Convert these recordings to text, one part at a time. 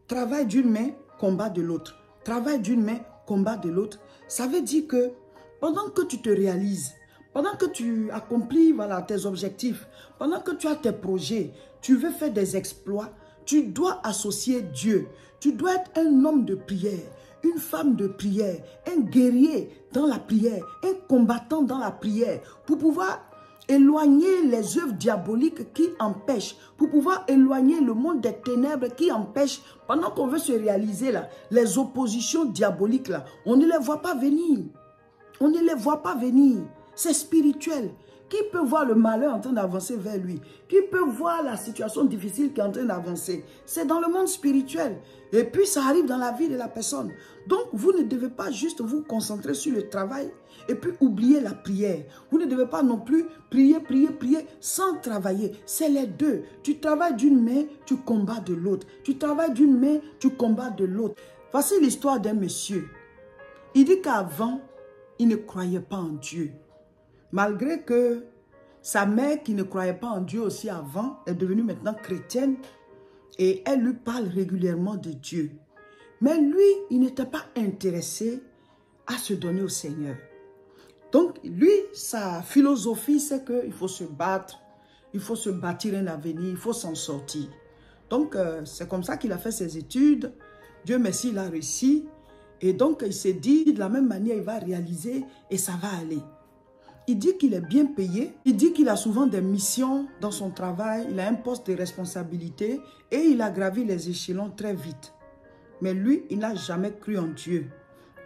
travail d'une main, combat de l'autre. Travail d'une main, combat de l'autre. Ça veut dire que pendant que tu te réalises, pendant que tu accomplis voilà, tes objectifs, pendant que tu as tes projets, tu veux faire des exploits, tu dois associer Dieu. Tu dois être un homme de prière, une femme de prière, un guerrier dans la prière, un combattant dans la prière pour pouvoir éloigner les œuvres diaboliques qui empêchent, pour pouvoir éloigner le monde des ténèbres qui empêche, pendant qu'on veut se réaliser là, les oppositions diaboliques là, on ne les voit pas venir. On ne les voit pas venir. C'est spirituel. Qui peut voir le malheur en train d'avancer vers lui? Qui peut voir la situation difficile qui est en train d'avancer? C'est dans le monde spirituel. Et puis ça arrive dans la vie de la personne. Donc vous ne devez pas juste vous concentrer sur le travail et puis oublier la prière. Vous ne devez pas non plus prier, prier, prier sans travailler. C'est les deux. Tu travailles d'une main, tu combats de l'autre. Tu travailles d'une main, tu combats de l'autre. Voici l'histoire d'un monsieur. Il dit qu'avant, il ne croyait pas en Dieu. Malgré que sa mère, qui ne croyait pas en Dieu aussi avant, est devenue maintenant chrétienne et elle lui parle régulièrement de Dieu. Mais lui, il n'était pas intéressé à se donner au Seigneur. Donc, lui, sa philosophie, c'est qu'il faut se battre, il faut se bâtir un avenir, il faut s'en sortir. Donc, c'est comme ça qu'il a fait ses études. Dieu merci, il a réussi. Et donc, il s'est dit, de la même manière, il va réaliser et ça va aller. Il dit qu'il est bien payé. Il dit qu'il a souvent des missions dans son travail. Il a un poste de responsabilité et il a gravi les échelons très vite. Mais lui, il n'a jamais cru en Dieu.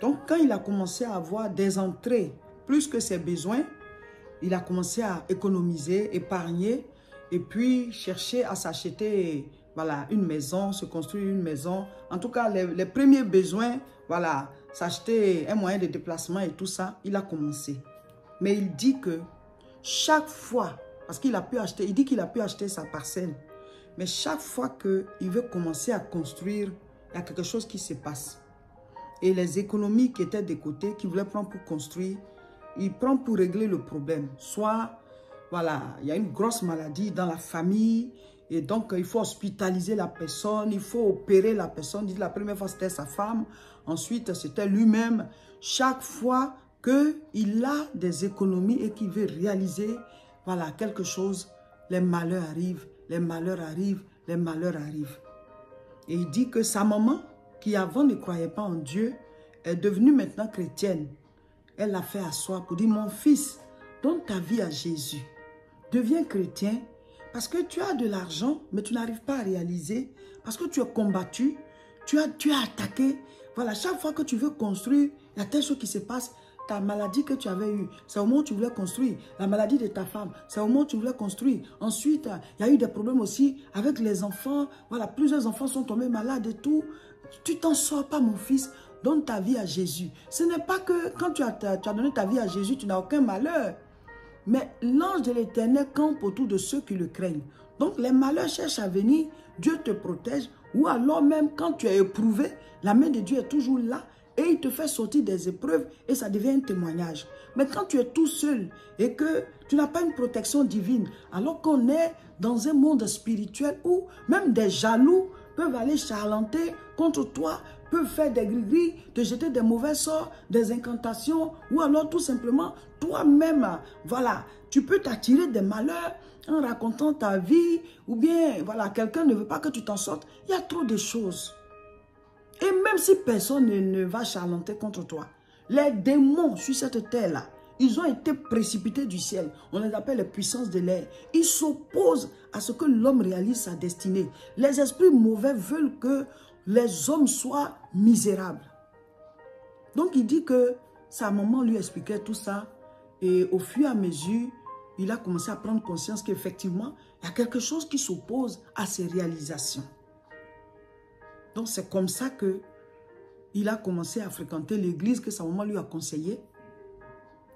Donc, quand il a commencé à avoir des entrées plus que ses besoins, il a commencé à économiser, épargner et puis chercher à s'acheter voilà, une maison, se construire une maison. En tout cas, les premiers besoins, voilà, s'acheter un moyen de déplacement et tout ça, il a commencé. Mais il dit que chaque fois, parce qu'il a pu acheter, il dit qu'il a pu acheter sa parcelle, mais chaque fois qu'il veut commencer à construire, il y a quelque chose qui se passe. Et les économies qui étaient de côté, qu'il voulait prendre pour construire, il prend pour régler le problème. Soit, voilà, il y a une grosse maladie dans la famille, et donc il faut hospitaliser la personne, il faut opérer la personne. Il dit la première fois c'était sa femme, ensuite c'était lui-même. Chaque fois qu'il a des économies et qu'il veut réaliser voilà, quelque chose, les malheurs arrivent, les malheurs arrivent, les malheurs arrivent. Et il dit que sa maman, qui avant ne croyait pas en Dieu, est devenue maintenant chrétienne. Elle l'a fait asseoir pour dire, mon fils, donne ta vie à Jésus. Deviens chrétien parce que tu as de l'argent, mais tu n'arrives pas à réaliser, parce que tu es combattu, tu as attaqué. Voilà, chaque fois que tu veux construire, il y a telle chose qui se passe. Ta maladie que tu avais eue, c'est au moment où tu voulais construire. La maladie de ta femme, c'est au moment où tu voulais construire. Ensuite, il y a eu des problèmes aussi avec les enfants. Voilà, plusieurs enfants sont tombés malades et tout. Tu t'en sors pas, mon fils. Donne ta vie à Jésus. Ce n'est pas que quand tu as donné ta vie à Jésus, tu n'as aucun malheur. Mais l'ange de l'Éternel campe autour de ceux qui le craignent. Donc, les malheurs cherchent à venir. Dieu te protège. Ou alors même, quand tu es éprouvé, la main de Dieu est toujours là. Et il te fait sortir des épreuves et ça devient un témoignage. Mais quand tu es tout seul et que tu n'as pas une protection divine, alors qu'on est dans un monde spirituel où même des jaloux peuvent aller charlanter contre toi, peuvent faire des gris-gris, te jeter des mauvais sorts, des incantations, ou alors tout simplement toi-même, voilà, tu peux t'attirer des malheurs en racontant ta vie, ou bien voilà, quelqu'un ne veut pas que tu t'en sortes. Il y a trop de choses. Et même si personne ne va charlanter contre toi, les démons sur cette terre-là, ils ont été précipités du ciel. On les appelle les puissances de l'air. Ils s'opposent à ce que l'homme réalise sa destinée. Les esprits mauvais veulent que les hommes soient misérables. Donc il dit que sa maman lui expliquait tout ça. Et au fur et à mesure, il a commencé à prendre conscience qu'effectivement, il y a quelque chose qui s'oppose à ses réalisations. Donc c'est comme ça qu'il a commencé à fréquenter l'église que sa maman lui a conseillée.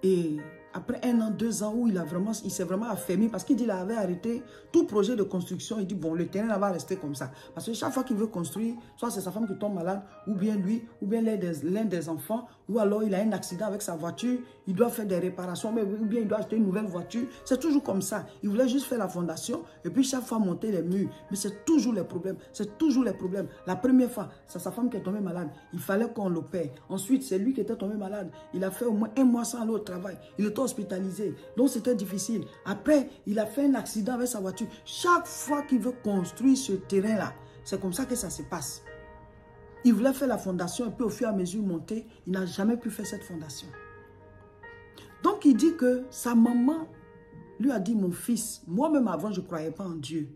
Et après 1 an, 2 ans, où il s'est vraiment affermi, parce qu'il dit qu'il avait arrêté tout projet de construction. Il dit, bon, le terrain va rester comme ça. Parce que chaque fois qu'il veut construire, soit c'est sa femme qui tombe malade, ou bien lui, ou bien l'un des enfants, ou alors il a un accident avec sa voiture, il doit faire des réparations, ou bien il doit acheter une nouvelle voiture. C'est toujours comme ça. Il voulait juste faire la fondation, et puis chaque fois monter les murs. Mais c'est toujours les problèmes. C'est toujours les problèmes. La première fois, c'est sa femme qui est tombée malade. Il fallait qu'on l'opère. Ensuite, c'est lui qui était tombé malade. Il a fait au moins 1 mois sans aller au travail. Il était hospitalisé. Donc, c'était difficile. Après, il a fait un accident avec sa voiture. Chaque fois qu'il veut construire ce terrain-là, c'est comme ça que ça se passe. Il voulait faire la fondation et puis au fur et à mesure monter, il n'a jamais pu faire cette fondation. Donc, il dit que sa maman lui a dit, mon fils, moi-même avant, je ne croyais pas en Dieu.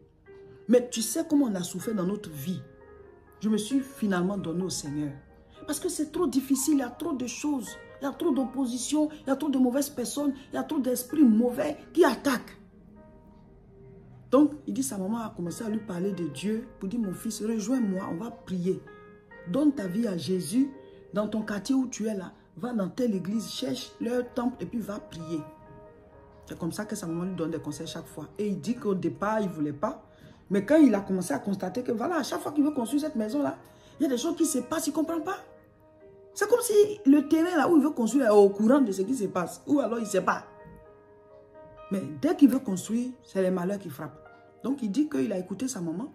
Mais tu sais comment on a souffert dans notre vie. Je me suis finalement donné au Seigneur. Parce que c'est trop difficile, il y a trop de choses. Il y a trop d'opposition, il y a trop de mauvaises personnes, il y a trop d'esprits mauvais qui attaquent. Donc, il dit, sa maman a commencé à lui parler de Dieu pour dire, mon fils, rejoins-moi, on va prier. Donne ta vie à Jésus dans ton quartier où tu es là. Va dans telle église, cherche leur temple et puis va prier. C'est comme ça que sa maman lui donne des conseils chaque fois. Et il dit qu'au départ, il ne voulait pas. Mais quand il a commencé à constater que voilà, à chaque fois qu'il veut construire cette maison-là, il y a des choses qui se passent, il ne comprend pas. C'est comme si le terrain là où il veut construire est au courant de ce qui se passe. Ou alors il ne sait pas. Mais dès qu'il veut construire, c'est les malheurs qui frappent. Donc il dit qu'il a écouté sa maman.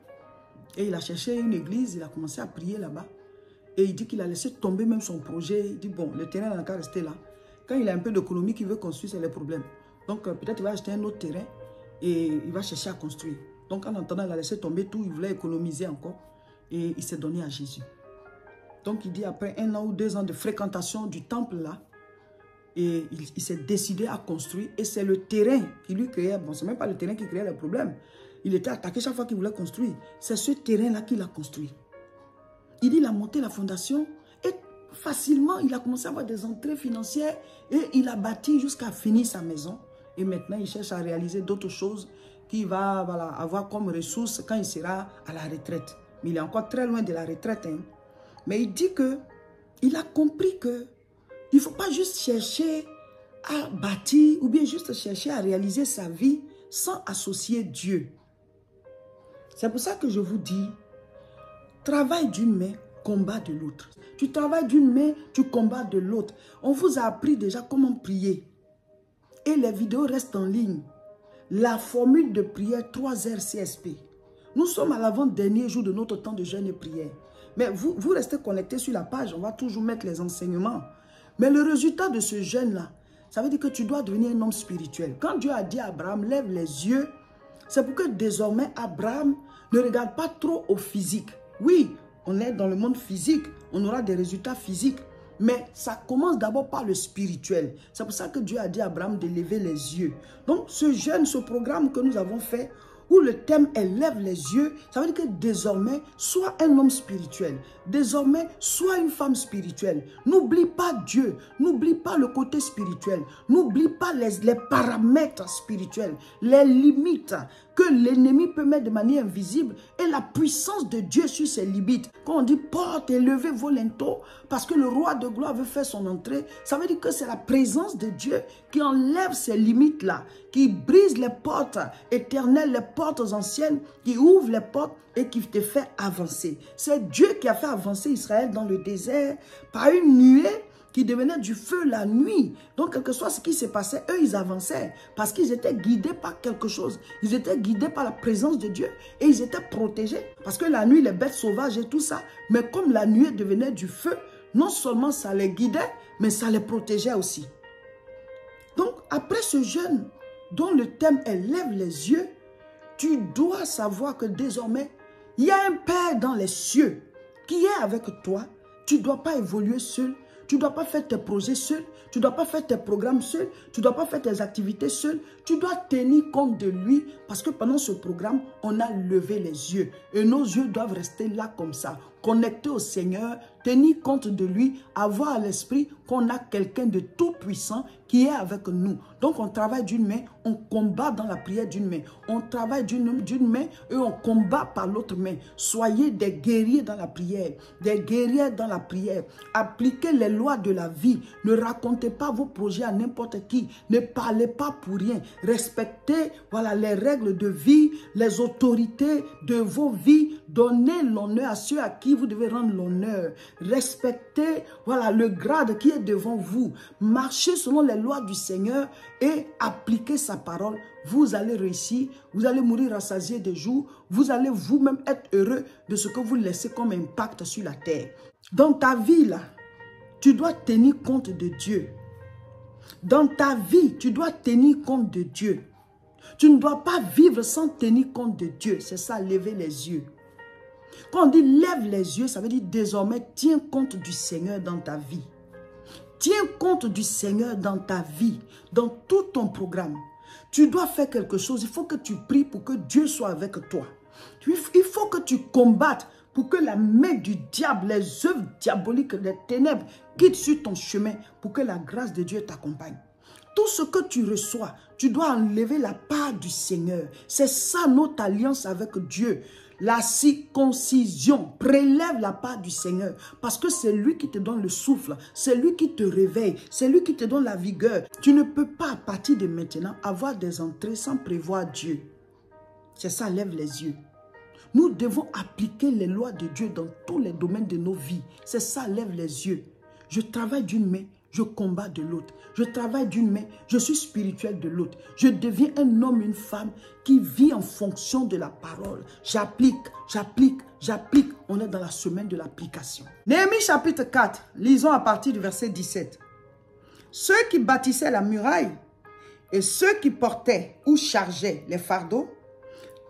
Et il a cherché une église, il a commencé à prier là-bas. Et il dit qu'il a laissé tomber même son projet. Il dit bon, le terrain n'a qu'à rester là. Quand il a un peu d'économie qu'il veut construire, c'est le problème. Donc peut-être il va acheter un autre terrain et il va chercher à construire. Donc en attendant, il a laissé tomber tout, il voulait économiser encore. Et il s'est donné à Jésus. Donc il dit après 1 an ou 2 ans de fréquentation du temple là, et il s'est décidé à construire. Et c'est le terrain qui lui créait, bon c'est même pas le terrain qui créait le problème. Il était attaqué chaque fois qu'il voulait construire. C'est ce terrain-là qu'il a construit. Il dit, il a monté la fondation et facilement, il a commencé à avoir des entrées financières et il a bâti jusqu'à finir sa maison. Et maintenant, il cherche à réaliser d'autres choses qu'il va avoir comme ressources quand il sera à la retraite. Mais il est encore très loin de la retraite. Hein. Mais il dit qu'il a compris qu'il ne faut pas juste chercher à bâtir ou bien juste chercher à réaliser sa vie sans associer Dieu. C'est pour ça que je vous dis, travaille d'une main, combat de l'autre. Tu travailles d'une main, tu combats de l'autre. On vous a appris déjà comment prier. Et les vidéos restent en ligne. La formule de prière 3R CSP. Nous sommes à l'avant-dernier jour de notre temps de jeûne et prière. Mais vous restez connectés sur la page, on va toujours mettre les enseignements. Mais le résultat de ce jeûne-là, ça veut dire que tu dois devenir un homme spirituel. Quand Dieu a dit à Abraham, lève les yeux, c'est pour que désormais Abraham ne regarde pas trop au physique. Oui, on est dans le monde physique, on aura des résultats physiques. Mais ça commence d'abord par le spirituel. C'est pour ça que Dieu a dit à Abraham de lever les yeux. Donc ce jeûne, ce programme que nous avons fait, où le thème est lève les yeux, ça veut dire que désormais, sois un homme spirituel. Désormais, sois une femme spirituelle. N'oublie pas Dieu, n'oublie pas le côté spirituel, n'oublie pas les paramètres spirituels, les limites que l'ennemi peut mettre de manière invisible et la puissance de Dieu sur ses limites. Quand on dit porte et levez vos linteaux parce que le roi de gloire veut faire son entrée, ça veut dire que c'est la présence de Dieu qui enlève ces limites-là, qui brise les portes éternelles, les portes anciennes, qui ouvre les portes et qui te fait avancer. C'est Dieu qui a fait avancer Israël dans le désert par une nuée qui devenait du feu la nuit. Donc, quel que soit ce qui se passait, eux, ils avançaient parce qu'ils étaient guidés par quelque chose. Ils étaient guidés par la présence de Dieu et ils étaient protégés. Parce que la nuit, les bêtes sauvages et tout ça, mais comme la nuée devenait du feu, non seulement ça les guidait, mais ça les protégeait aussi. Donc, après ce jeûne, dont le thème est « Lève les yeux », tu dois savoir que désormais, il y a un Père dans les cieux qui est avec toi. Tu ne dois pas évoluer seul. Tu ne dois pas faire tes projets seul. Tu ne dois pas faire tes programmes seul. Tu ne dois pas faire tes activités seul. Tu dois tenir compte de lui parce que pendant ce programme, on a levé les yeux. Et nos yeux doivent rester là comme ça, connectés au Seigneur tenir compte de lui, avoir à l'esprit qu'on a quelqu'un de tout puissant qui est avec nous. Donc on travaille d'une main, on combat dans la prière d'une main. On travaille d'une main et on combat par l'autre main. Soyez des guerriers dans la prière, des guerrières dans la prière. Appliquez les lois de la vie. Ne racontez pas vos projets à n'importe qui. Ne parlez pas pour rien. Respectez les règles de vie, les autorités de vos vies. Donnez l'honneur à ceux à qui vous devez rendre l'honneur. Respectez le grade qui est devant vous. Marchez selon les lois du Seigneur et appliquez sa parole. Vous allez réussir, vous allez mourir rassasié des jours, vous allez vous-même être heureux de ce que vous laissez comme impact sur la terre. Dans ta vie, là, tu dois tenir compte de Dieu. Dans ta vie, tu dois tenir compte de Dieu. Tu ne dois pas vivre sans tenir compte de Dieu. C'est ça, lever les yeux. Quand on dit lève les yeux, ça veut dire désormais tiens compte du Seigneur dans ta vie. Tiens compte du Seigneur dans ta vie, dans tout ton programme. Tu dois faire quelque chose. Il faut que tu pries pour que Dieu soit avec toi. Il faut que tu combattes pour que la main du diable, les œuvres diaboliques, les ténèbres quittent sur ton chemin pour que la grâce de Dieu t'accompagne. Tout ce que tu reçois, tu dois enlever la part du Seigneur. C'est ça notre alliance avec Dieu. La circoncision prélève la part du Seigneur parce que c'est lui qui te donne le souffle, c'est lui qui te réveille, c'est lui qui te donne la vigueur. Tu ne peux pas à partir de maintenant avoir des entrées sans prévoir Dieu. C'est ça, lève les yeux. Nous devons appliquer les lois de Dieu dans tous les domaines de nos vies. C'est ça, lève les yeux. Je travaille d'une main, je combats de l'autre. Je travaille d'une main, je suis spirituel de l'autre. Je deviens un homme, une femme qui vit en fonction de la parole. J'applique, j'applique, j'applique. On est dans la semaine de l'application. Néhémie chapitre 4, lisons à partir du verset 17. Ceux qui bâtissaient la muraille et ceux qui portaient ou chargeaient les fardeaux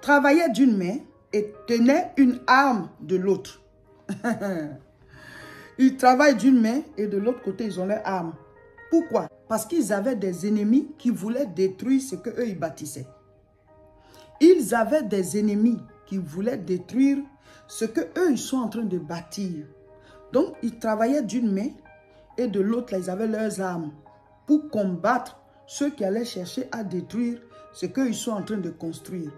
travaillaient d'une main et tenaient une arme de l'autre. Ils travaillent d'une main et de l'autre côté, ils ont leur arme. Pourquoi? Parce qu'ils avaient des ennemis qui voulaient détruire ce qu'eux, ils bâtissaient. Ils avaient des ennemis qui voulaient détruire ce qu'eux, ils sont en train de bâtir. Donc, ils travaillaient d'une main et de l'autre, ils avaient leurs armes pour combattre ceux qui allaient chercher à détruire ce qu'ils sont en train de construire.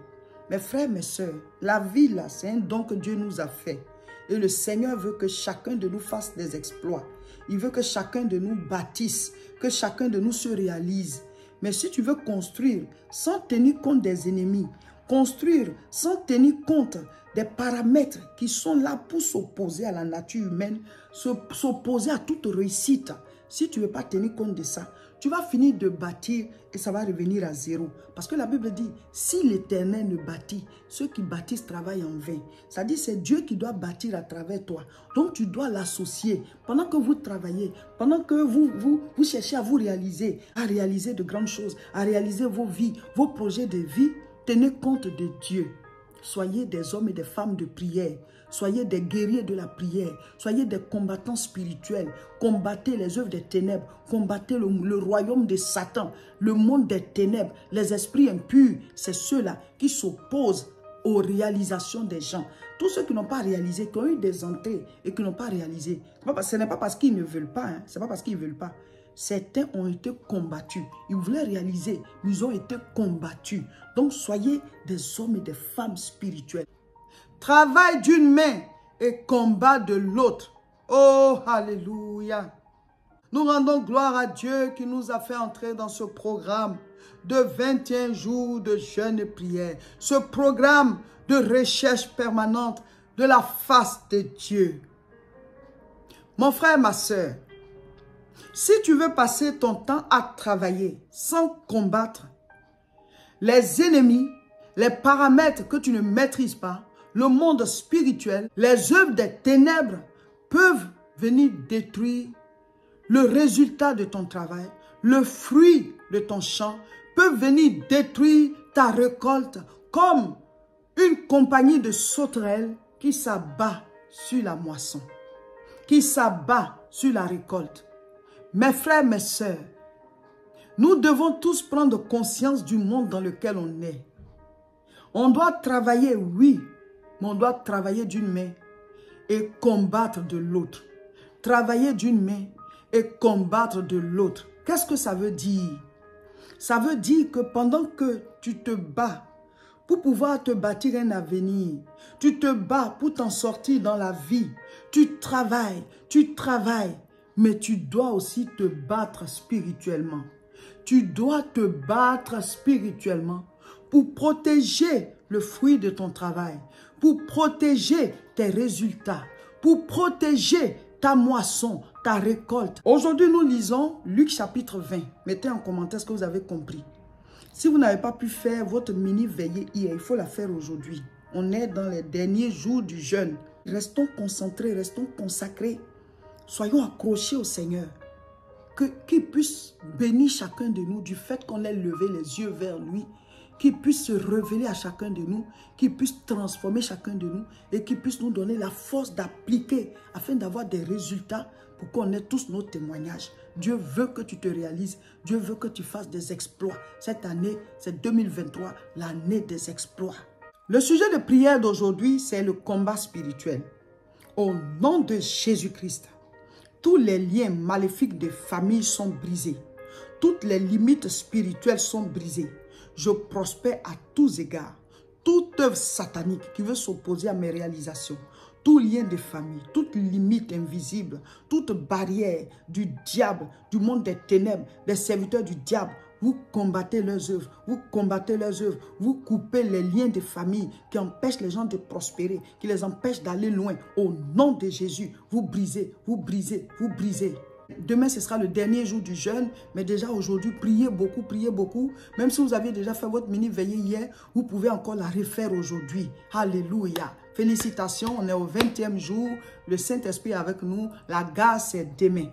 Mes frères, mes sœurs, la vie là, c'est un don que Dieu nous a fait. Et le Seigneur veut que chacun de nous fasse des exploits. Il veut que chacun de nous bâtisse, que chacun de nous se réalise. Mais si tu veux construire sans tenir compte des ennemis, construire sans tenir compte des paramètres qui sont là pour s'opposer à la nature humaine, s'opposer à toute réussite, si tu ne veux pas tenir compte de ça, tu vas finir de bâtir et ça va revenir à zéro. Parce que la Bible dit, si l'Éternel ne bâtit, ceux qui bâtissent travaillent en vain. Ça dit, c'est Dieu qui doit bâtir à travers toi. Donc tu dois l'associer. Pendant que vous travaillez, pendant que vous cherchez à vous réaliser, à réaliser de grandes choses, à réaliser vos vies, vos projets de vie, tenez compte de Dieu. Soyez des hommes et des femmes de prière. Soyez des guerriers de la prière. Soyez des combattants spirituels. Combattez les œuvres des ténèbres. Combattez le royaume de Satan, le monde des ténèbres, les esprits impurs. C'est ceux-là qui s'opposent aux réalisations des gens. Tous ceux qui n'ont pas réalisé, qui ont eu des entrées et qui n'ont pas réalisé, ce n'est pas parce qu'ils ne veulent pas. Hein, ce n'est pas parce qu'ils ne veulent pas. Certains ont été combattus. Ils voulaient réaliser, mais ils ont été combattus. Donc, soyez des hommes et des femmes spirituels. Travail d'une main et combat de l'autre. Oh, alléluia. Nous rendons gloire à Dieu qui nous a fait entrer dans ce programme de 21 jours de jeûne et prière. Ce programme de recherche permanente de la face de Dieu. Mon frère, ma soeur, si tu veux passer ton temps à travailler sans combattre les ennemis, les paramètres que tu ne maîtrises pas, le monde spirituel, les œuvres des ténèbres peuvent venir détruire le résultat de ton travail, le fruit de ton champ, peuvent venir détruire ta récolte comme une compagnie de sauterelles qui s'abat sur la moisson, qui s'abat sur la récolte. Mes frères, mes sœurs, nous devons tous prendre conscience du monde dans lequel on est. On doit travailler, oui, mais on doit travailler d'une main et combattre de l'autre. travailler d'une main et combattre de l'autre. Qu'est-ce que ça veut dire? Ça veut dire que pendant que tu te bats pour pouvoir te bâtir un avenir, tu te bats pour t'en sortir dans la vie, tu travailles, mais tu dois aussi te battre spirituellement. Tu dois te battre spirituellement pour protéger le fruit de ton travail, pour protéger tes résultats, pour protéger ta moisson, ta récolte. Aujourd'hui, nous lisons Luc chapitre 20. Mettez en commentaire ce que vous avez compris. Si vous n'avez pas pu faire votre mini-veillée hier, il faut la faire aujourd'hui. On est dans les derniers jours du jeûne. Restons concentrés, restons consacrés. Soyons accrochés au Seigneur. Qu'il puisse bénir chacun de nous du fait qu'on ait levé les yeux vers lui. Qu'il puisse se révéler à chacun de nous. Qu'il puisse transformer chacun de nous. Et qu'il puisse nous donner la force d'appliquer afin d'avoir des résultats pour qu'on ait tous nos témoignages. Dieu veut que tu te réalises. Dieu veut que tu fasses des exploits. Cette année, c'est 2023, l'année des exploits. Le sujet de prière d'aujourd'hui, c'est le combat spirituel. Au nom de Jésus-Christ, tous les liens maléfiques des familles sont brisés. Toutes les limites spirituelles sont brisées. Je prospère à tous égards. Toute œuvre satanique qui veut s'opposer à mes réalisations, tout lien de famille, toute limite invisible, toute barrière du diable, du monde des ténèbres, des serviteurs du diable, vous combattez leurs œuvres, vous combattez leurs œuvres, vous coupez les liens de famille qui empêchent les gens de prospérer, qui les empêchent d'aller loin. Au nom de Jésus, vous brisez, vous brisez, vous brisez. Demain, ce sera le dernier jour du jeûne, mais déjà aujourd'hui, priez beaucoup, priez beaucoup. Même si vous aviez déjà fait votre mini-veillée hier, vous pouvez encore la refaire aujourd'hui. Alléluia. Félicitations, on est au 20e jour, le Saint-Esprit est avec nous, la grâce est demain.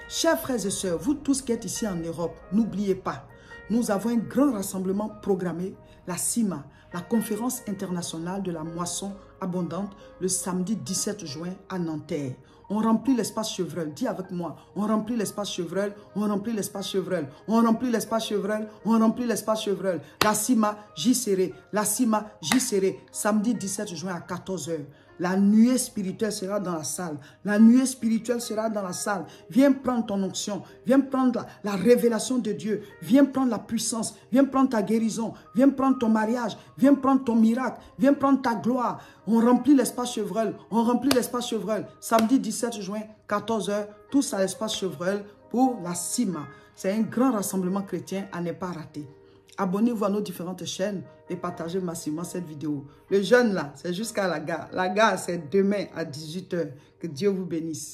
Chers frères et sœurs, vous tous qui êtes ici en Europe, n'oubliez pas, nous avons un grand rassemblement programmé, la CIMA, la conférence internationale de la moisson abondante, le samedi 17 juin à Nanterre. On remplit l'espace Chevreul. Dis avec moi, on remplit l'espace Chevreul, on remplit l'espace Chevreul, on remplit l'espace Chevreul, on remplit l'espace Chevreul. La CIMA, j'y serai. La CIMA, j'y serai. Samedi 17 juin à 14 h. La nuée spirituelle sera dans la salle. La nuée spirituelle sera dans la salle. Viens prendre ton onction. Viens prendre la révélation de Dieu. Viens prendre la puissance. Viens prendre ta guérison. Viens prendre ton mariage. Viens prendre ton miracle. Viens prendre ta gloire. On remplit l'espace Chevreul. On remplit l'espace Chevreul. Samedi 17 juin, 14 h. Tous à l'espace Chevreul pour la CIMA. C'est un grand rassemblement chrétien à ne pas rater. Abonnez-vous à nos différentes chaînes et partagez massivement cette vidéo. Le jeûne là, c'est jusqu'à la gare. La gare, c'est demain à 18 h. Que Dieu vous bénisse.